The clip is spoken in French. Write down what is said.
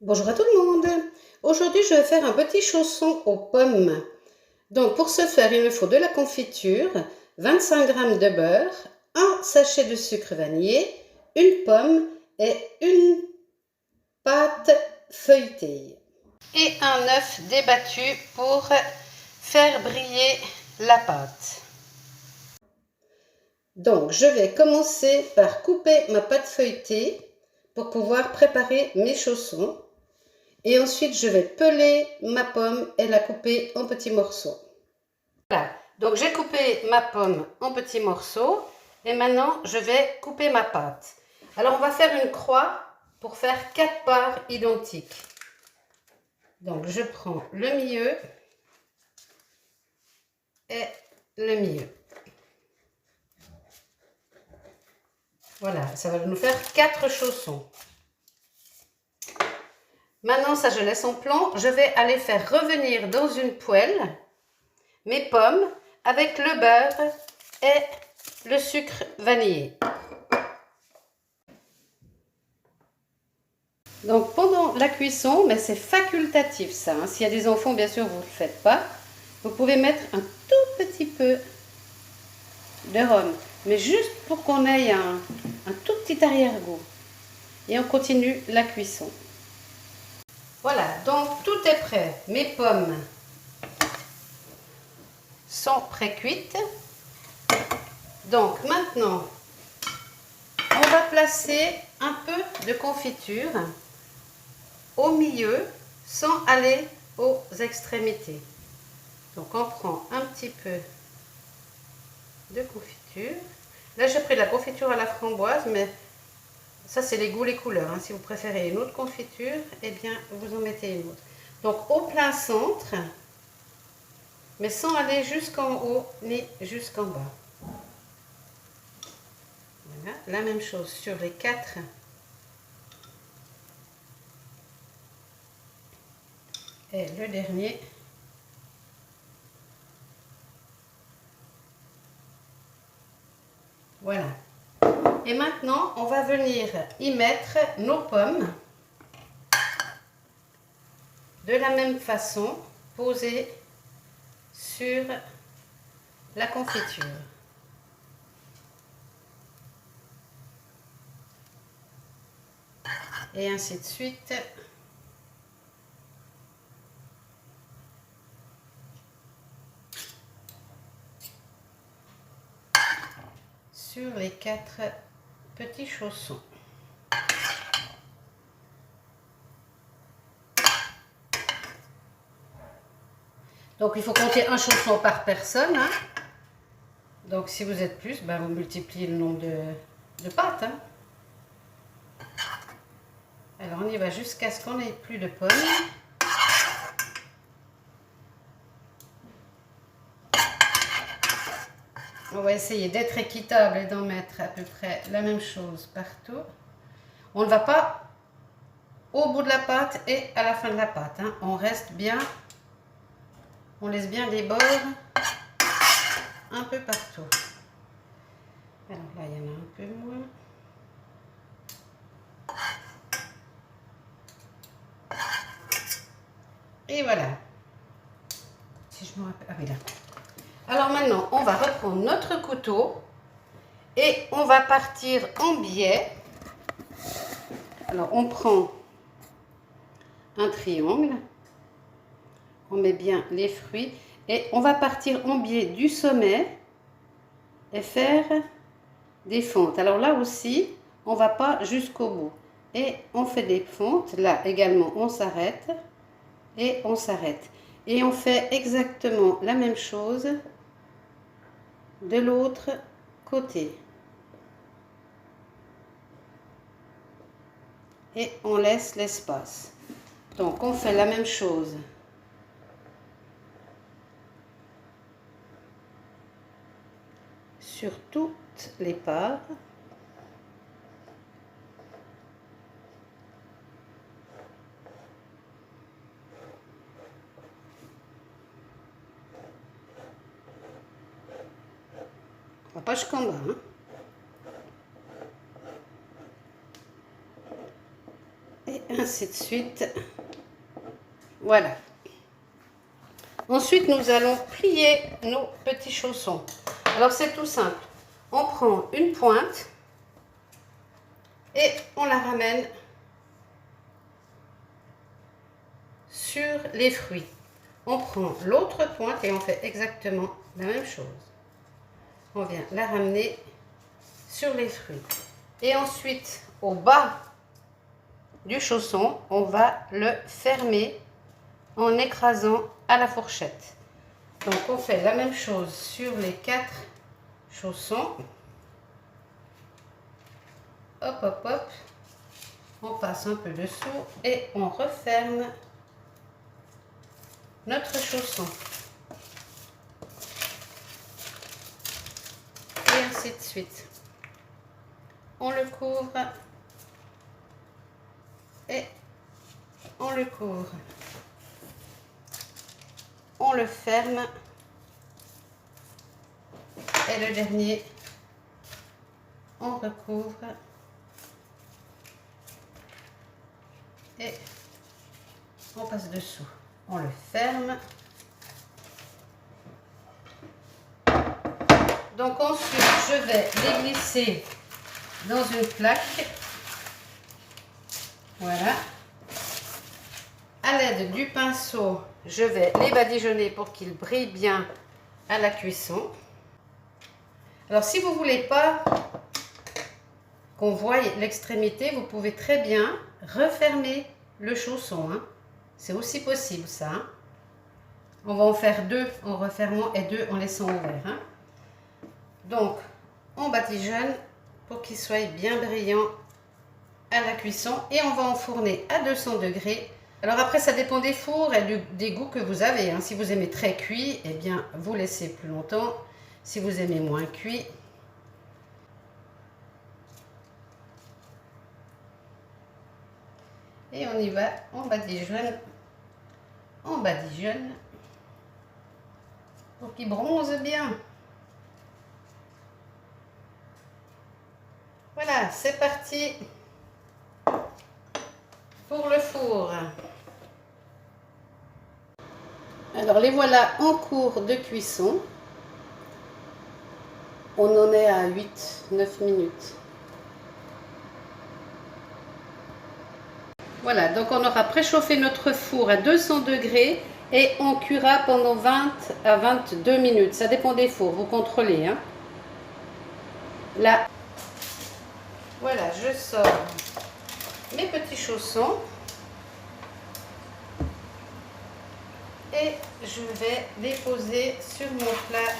Bonjour à tout le monde. Aujourd'hui, je vais faire un petit chausson aux pommes. Donc, pour ce faire, il me faut de la confiture, 25 g de beurre, un sachet de sucre vanillé, une pomme et une pâte feuilletée. Et un œuf débattu pour faire briller la pâte. Donc, je vais commencer par couper ma pâte feuilletée pour pouvoir préparer mes chaussons. Et ensuite, je vais peler ma pomme et la couper en petits morceaux. Voilà, donc j'ai coupé ma pomme en petits morceaux et maintenant je vais couper ma pâte. Alors on va faire une croix pour faire 4 parts identiques. Donc je prends le milieu et le milieu. Voilà, ça va nous faire 4 chaussons. Maintenant, ça je laisse en plan. Je vais aller faire revenir dans une poêle mes pommes avec le beurre et le sucre vanillé. Donc pendant la cuisson, mais c'est facultatif ça, hein. S'il y a des enfants, bien sûr, vous ne le faites pas. Vous pouvez mettre un tout petit peu de rhum, mais juste pour qu'on ait un tout petit arrière-goût. Et on continue la cuisson. Voilà, donc tout est prêt. Mes pommes sont pré-cuites. Donc maintenant, on va placer un peu de confiture au milieu sans aller aux extrémités. Donc on prend un petit peu de confiture. Là j'ai pris de la confiture à la framboise, mais ça c'est les goûts, les couleurs, hein. Si vous préférez une autre confiture, eh bien vous en mettez une autre. Donc au plein centre, mais sans aller jusqu'en haut ni jusqu'en bas. Voilà, la même chose sur les 4. Et le dernier. Voilà. Et maintenant, on va venir y mettre nos pommes de la même façon, posées sur la confiture. Et ainsi de suite. Sur les 4 petits chaussons. Donc il faut compter un chausson par personne, hein. Donc si vous êtes plus, ben, vous multipliez le nombre de pâtes, hein. Alors on y va jusqu'à ce qu'on n'ait plus de pommes. On va essayer d'être équitable et d'en mettre à peu près la même chose partout. On ne va pas au bout de la pâte et à la fin de la pâte, hein. On reste bien, on laisse bien des bords un peu partout. Alors là, il y en a un peu moins. Et voilà. Si je me rappelle. Ah oui, là. Alors maintenant, on va reprendre notre couteau et on va partir en biais. Alors, on prend un triangle, on met bien les fruits et on va partir en biais du sommet et faire des fentes. Alors là aussi, on ne va pas jusqu'au bout. Et on fait des fentes. Là également, on s'arrête et on s'arrête. Et on fait exactement la même chose de l'autre côté. Et on laisse l'espace. Donc on fait la même chose sur toutes les parts. On va pas jusqu'en bas, hein. Et ainsi de suite. Voilà. Ensuite, nous allons plier nos petits chaussons. Alors, c'est tout simple. On prend une pointe et on la ramène sur les fruits. On prend l'autre pointe et on fait exactement la même chose. On vient la ramener sur les fruits. Et ensuite, au bas du chausson, on va le fermer en écrasant à la fourchette. Donc, on fait la même chose sur les 4 chaussons. Hop, hop, hop. On passe un peu dessous et on referme notre chausson. Et ainsi de suite. On le couvre et on le couvre. On le ferme et le dernier, on recouvre et on passe dessous. On le ferme. Donc ensuite, je vais les glisser dans une plaque. Voilà. À l'aide du pinceau, je vais les badigeonner pour qu'ils brillent bien à la cuisson. Alors, si vous ne voulez pas qu'on voie l'extrémité, vous pouvez très bien refermer le chausson. Hein. C'est aussi possible, ça. Hein. On va en faire 2 en refermant et 2 en laissant ouvert. Hein. Donc, on badigeonne pour qu'il soit bien brillant à la cuisson. Et on va enfourner à 200 degrés. Alors après, ça dépend des fours et des goûts que vous avez. Hein. Si vous aimez très cuit, eh bien, vous laissez plus longtemps. Si vous aimez moins cuit, et on y va, on badigeonne pour qu'il bronze bien. Voilà, c'est parti pour le four. Alors les voilà en cours de cuisson. On en est à 8-9 minutes. Voilà, donc on aura préchauffé notre four à 200 degrés et on cuira pendant 20 à 22 minutes. Ça dépend des fours, vous contrôlez. Hein. Là, voilà, je sors mes petits chaussons et je vais les poser sur mon plat